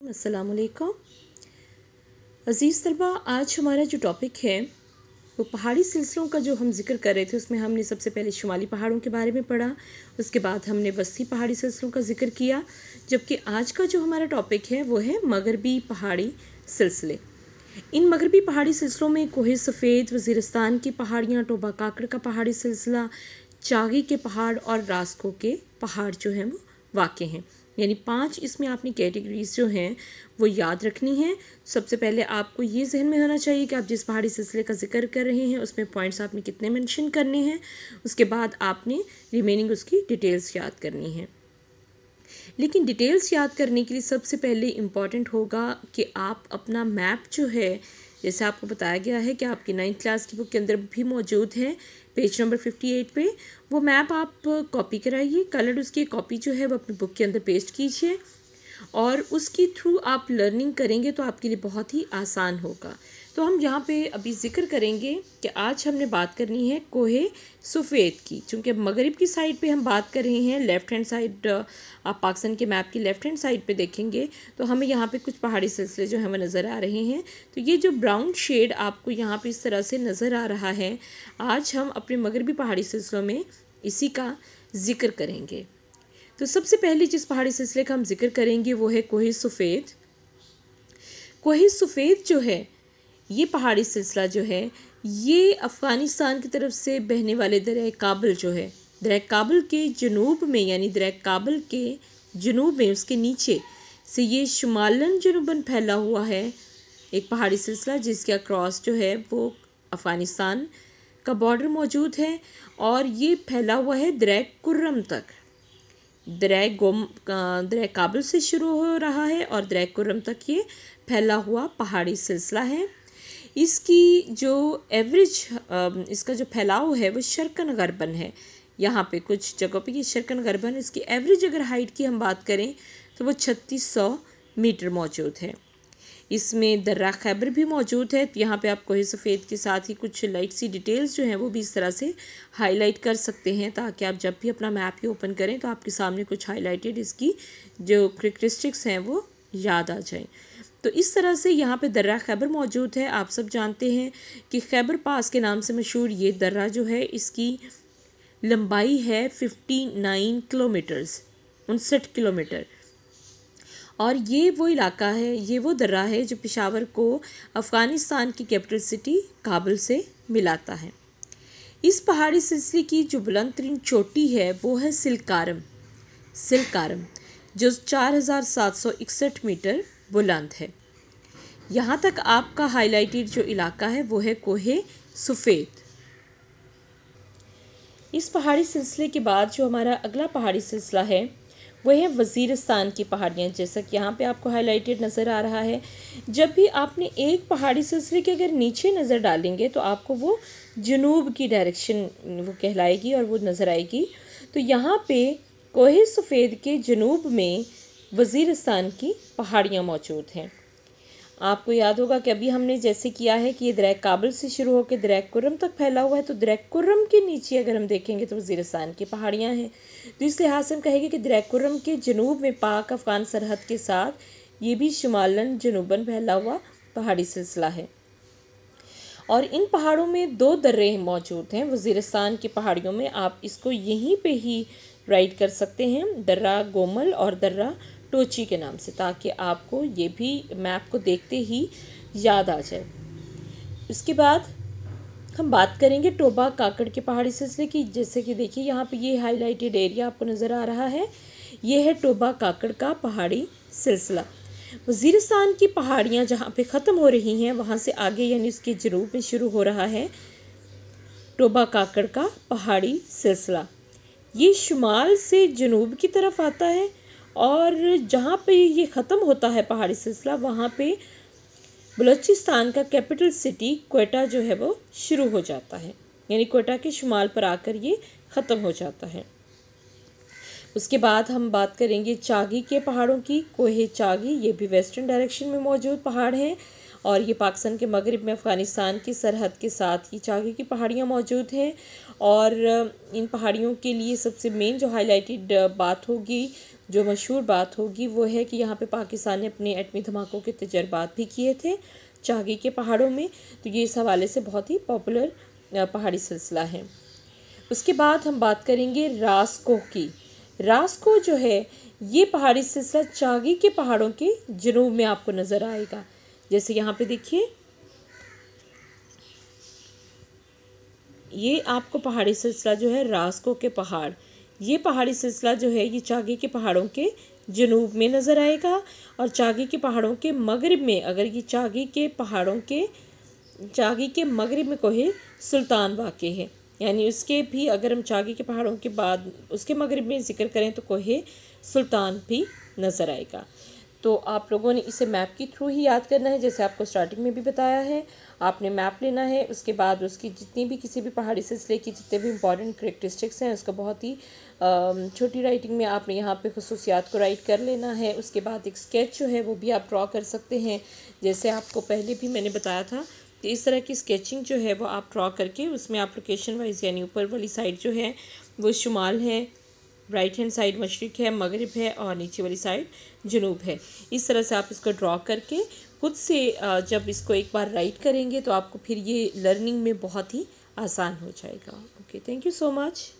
अस्सलाम वालेकुम अज़ीज़ तलबा। आज हमारा जो टॉपिक है वो पहाड़ी सिलसिलों का जो हम जिक्र कर रहे थे, उसमें हमने सबसे पहले शुमाली पहाड़ों के बारे में पढ़ा, उसके बाद हमने वस्ती पहाड़ी सिलसिलों का जिक्र किया, जबकि आज का जो हमारा टॉपिक है वो है मगरबी पहाड़ी सिलसिले। इन मगरबी पहाड़ी सिलसिलों में कोहे सफ़ेद, वज़ीरिस्तान की पहाड़ियाँ, टोबा काकड़ का पहाड़ी सिलसिला, चागी के पहाड़ और रास्को के पहाड़ जो हैं वो वाक़े हैं। यानी 5 इसमें आपने कैटेगरीज जो हैं वो याद रखनी है। सबसे पहले आपको ये जहन में होना चाहिए कि आप जिस पहाड़ी सिलसिले का जिक्र कर रहे हैं उसमें पॉइंट्स आपने कितने मेंशन करने हैं। उसके बाद आपने रिमेनिंग उसकी डिटेल्स याद करनी है। लेकिन डिटेल्स याद करने के लिए सबसे पहले इम्पॉर्टेंट होगा कि आप अपना मैप जो है, जैसे आपको बताया गया है कि आपकी 9th क्लास की बुक के अंदर भी मौजूद है, पेज नंबर 58 पे, वो मैप आप कॉपी कराइए। कलर उसकी कॉपी जो है वो अपनी बुक के अंदर पेस्ट कीजिए और उसकी थ्रू आप लर्निंग करेंगे तो आपके लिए बहुत ही आसान होगा। तो हम यहाँ पे अभी ज़िक्र करेंगे कि आज हमने बात करनी है कोहे सफ़ेद की। चूँकि मगरिब की साइड पे हम बात कर रहे हैं, लेफ़्ट हैंड साइड आप पाकिस्तान के मैप की लेफ़्ट हैंड साइड पे देखेंगे तो हमें यहाँ पे कुछ पहाड़ी सिलसिले जो हमें नज़र आ रहे हैं। तो ये जो ब्राउन शेड आपको यहाँ पे इस तरह से नज़र आ रहा है, आज हम अपने मगरबी पहाड़ी सिलसिलों में इसी का ज़िक्र करेंगे। तो सबसे पहले जिस पहाड़ी सिलसिले का हम जिक्र करेंगे वो है कोहे सफ़ेद। कोहे सफ़ेद जो है, ये पहाड़ी सिलसिला जो है, ये अफ़गानिस्तान की तरफ से बहने वाले दरिया काबल जो है, दरिया काबल के जनूब में, यानी दरिया काबल के जनूब में उसके नीचे से ये शुमालन जनूबन फैला हुआ है एक पहाड़ी सिलसिला, जिसके अक्रॉस जो है वो अफ़गानिस्तान का बॉर्डर मौजूद है और ये फैला हुआ है दरिया कुर्रम तक। दरिया काबल से शुरू हो रहा है और दरिया कुर्रम तक ये फैला हुआ पहाड़ी सिलसिला है। इसकी जो एवरेज इसका जो फैलाव है वो शर्कन गरबन है। यहाँ पे कुछ जगहों पे ये शर्कन गरबन, इसकी एवरेज अगर हाइट की हम बात करें तो वो 3600 मीटर मौजूद है। इसमें दर्रा खैबर भी मौजूद है। यहाँ पे आप कोहे सफ़ेद के साथ ही कुछ लाइट सी डिटेल्स जो हैं वो भी इस तरह से हाईलाइट कर सकते हैं, ताकि आप जब भी अपना मैप ही ओपन करें तो आपके सामने कुछ हाईलाइटेड इसकी जो कैरेक्टरिस्टिक्स हैं वो याद आ जाएं। तो इस तरह से यहाँ पे दर्रा खैबर मौजूद है। आप सब जानते हैं कि खैबर पास के नाम से मशहूर ये दर्रा जो है, इसकी लंबाई है 59 किलोमीटर्स, 59 किलोमीटर। और ये वो इलाका है, ये वो दर्रा है जो पेशावर को अफ़गानिस्तान की कैपिटल सिटी काबुल से मिलाता है। इस पहाड़ी सिलसिले की जो बुलंद तरीन चोटी है वो है सिलकारम, जो 4761 मीटर बुलंद है। यहाँ तक आपका हाईलाइटेड जो इलाका है वो है कोहे सफ़ेद। इस पहाड़ी सिलसिले के बाद जो हमारा अगला पहाड़ी सिलसिला है वो है वज़ीरिस्तान की पहाड़ियाँ, जैसा कि यहाँ पे आपको हाईलाइटेड नज़र आ रहा है। जब भी आपने एक पहाड़ी सिलसिले के अगर नीचे नज़र डालेंगे तो आपको वो जनूब की डायरेक्शन वो कहलाएगी और वो नज़र आएगी। तो यहाँ पे कोहे सफ़ेद के जनूब में वज़ीरिस्तान की पहाड़ियाँ मौजूद हैं। आपको याद होगा कि अभी हमने जैसे किया है कि ये दरिया काबल से शुरू होकर दरिया कुर्रम तक फैला हुआ है, तो दरिया कुर्रम के नीचे अगर हम देखेंगे तो वज़ीरिस्तान की पहाड़ियाँ हैं। तो इस लिहाज से हम कहेंगे कि दरिया कुर्रम के जनूब में पाक अफ़गान सरहद के साथ ये भी शुमालन जनूबन फैला हुआ पहाड़ी सिलसिला है। और इन पहाड़ों में 2 दर्रे मौजूद हैं। वज़ीरिस्तान की पहाड़ियों में आप इसको यहीं पे ही राइट कर सकते हैं, दर्रा गोमल और दर्रा टोची के नाम से, ताकि आपको ये भी मैप को देखते ही याद आ जाए। उसके बाद हम बात करेंगे टोबा काकड़ के पहाड़ी सिलसिले की। जैसे कि देखिए यहाँ पे ये हाईलाइटेड एरिया आपको नज़र आ रहा है, ये है टोबा काकड़ का पहाड़ी सिलसिला। वज़ीरिस्तान की पहाड़ियाँ जहाँ पे ख़त्म हो रही हैं वहाँ से आगे, यानी उसके जनूब में शुरू हो रहा है टोबा काकड़ का पहाड़ी सिलसिला। ये शुमाल से जनूब की तरफ आता है और जहाँ पे ये ख़त्म होता है पहाड़ी सिलसिला, वहाँ पे बलूचिस्तान का कैपिटल सिटी क्वेटा जो है वो शुरू हो जाता है, यानी क्वेटा के शुमाल पर आकर ये ख़त्म हो जाता है। उसके बाद हम बात करेंगे चागी के पहाड़ों की। कोहे चागी, ये भी वेस्टर्न डायरेक्शन में मौजूद पहाड़ हैं और ये पाकिस्तान के मगरिब में अफ़गानिस्तान की सरहद के साथ ही चागी की पहाड़ियाँ मौजूद हैं। और इन पहाड़ियों के लिए सबसे मेन जो हाईलाइटेड बात होगी जो मशहूर बात होगी वो है कि यहाँ पे पाकिस्तान ने अपने एटमी धमाकों के तजर्बात भी किए थे चागी के पहाड़ों में। तो ये इस हवाले से बहुत ही पॉपुलर पहाड़ी सिलसिला है। उसके बाद हम बात करेंगे रासकोह की। रासकोह जो है ये पहाड़ी सिलसिला चागी के पहाड़ों के जनूब में आपको नज़र आएगा। जैसे यहाँ पे देखिए, ये आपको पहाड़ी सिलसिला जो है रासकोह के पहाड़, ये पहाड़ी सिलसिला जो है ये चागी के पहाड़ों के जनूब में नज़र आएगा। और चागी के पहाड़ों के मगरिब में, अगर ये चागी के मगरिब में कोहे सुल्तान वाक़ है, यानी उसके भी अगर हम चागी के पहाड़ों के बाद उसके मगरिब में ज़िक्र करें तो कोहे सुल्तान भी नज़र आएगा। तो आप लोगों ने इसे मैप के थ्रू ही याद करना है, जैसे आपको स्टार्टिंग में भी बताया है। आपने मैप लेना है, उसके बाद उसकी जितनी भी किसी भी पहाड़ी सिलसिले की जितने भी इंपॉर्टेंट करेक्टरिस्टिक्स हैं उसका बहुत ही छोटी राइटिंग में आपने यहाँ पे खुसूसियात को राइट कर लेना है। उसके बाद एक स्केच जो है वो भी आप ड्रॉ कर सकते हैं, जैसे आपको पहले भी मैंने बताया था। तो इस तरह की स्केचिंग जो है वो आप ड्रॉ करके उसमें आप लोकेशन वाइज, यानी ऊपर वाली साइड जो है वो शुमाल है, राइट हैंड साइड मशरिक़ है, मगरिब है और नीचे वाली साइड जनूब है। इस तरह से आप इसको ड्रॉ करके खुद से जब इसको एक बार राइट करेंगे तो आपको फिर ये लर्निंग में बहुत ही आसान हो जाएगा। Okay, thank you so much.